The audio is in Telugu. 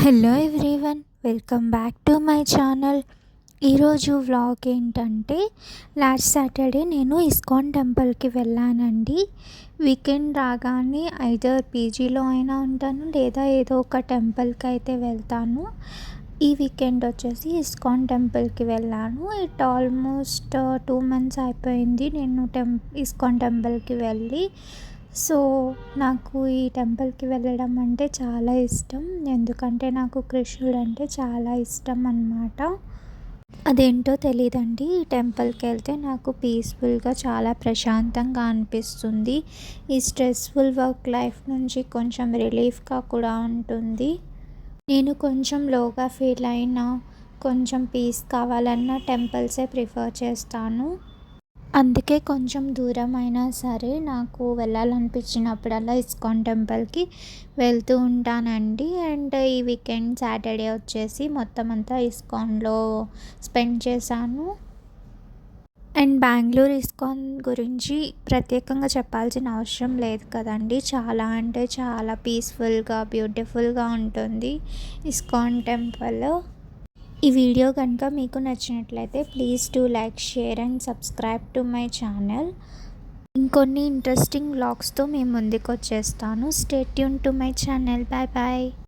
Hello everyone, welcome back to my channel. ఈరోజు వ్లాగ్ ఏంటంటే, లాస్ట్ సాటర్డే నేను ఇస్కాన్ టెంపుల్కి వెళ్ళానండి. వీకెండ్ రాగానే ఐదర్ పీజీలో అయినా ఉంటాను, లేదా ఏదో ఒక టెంపుల్కి అయితే వెళ్తాను. ఈ వీకెండ్ వచ్చేసి ఇస్కాన్ టెంపుల్కి వెళ్ళాను. ఇట్ ఆల్మోస్ట్ 2 months అయిపోయింది నేను ఇస్కాన్ టెంపుల్కి వెళ్ళి. సో నాకు ఈ టెంపుల్కి వెళ్ళడం అంటే చాలా ఇష్టం. ఎందుకంటే నాకు కృష్ణుడు అంటే చాలా ఇష్టం అన్నమాట. అదేంటో తెలీదండి, ఈ టెంపుల్కి వెళ్తే నాకు పీస్ఫుల్గా చాలా ప్రశాంతంగా అనిపిస్తుంది. ఈ స్ట్రెస్ఫుల్ వర్క్ లైఫ్ నుంచి కొంచెం రిలీఫ్గా కూడా ఉంటుంది. నేను కొంచెం లోగా ఫీల్ అయినా, కొంచెం పీస్ కావాలన్నా టెంపుల్సే ప్రిఫర్ చేస్తాను. అందుకే కొంచెం దూరం అయినా సరే నాకు వెళ్ళాలనిపించినప్పుడల్లా ఇస్కాన్ టెంపుల్కి వెళ్తూ ఉంటానండి. అండ్ ఈ వీకెండ్ సాటర్డే వచ్చేసి మొత్తం అంతా ఇస్కాన్లో స్పెండ్ చేశాను. అండ్ బెంగళూరు ఇస్కాన్ గురించి ప్రత్యేకంగా చెప్పాల్సిన అవసరం లేదు కదండి. చాలా అంటే చాలా పీస్ఫుల్గా, బ్యూటిఫుల్గా ఉంటుంది ఇస్కాన్ టెంపుల్. ఈ వీడియో కనుక మీకు నచ్చినట్లయితే please do like, share and subscribe to my channel. ఇంకొన్ని ఇంట్రెస్టింగ్ వ్లాగ్స్తో మేము ముందుకు వచ్చేస్తాను. Stay tune to my channel. Bye bye.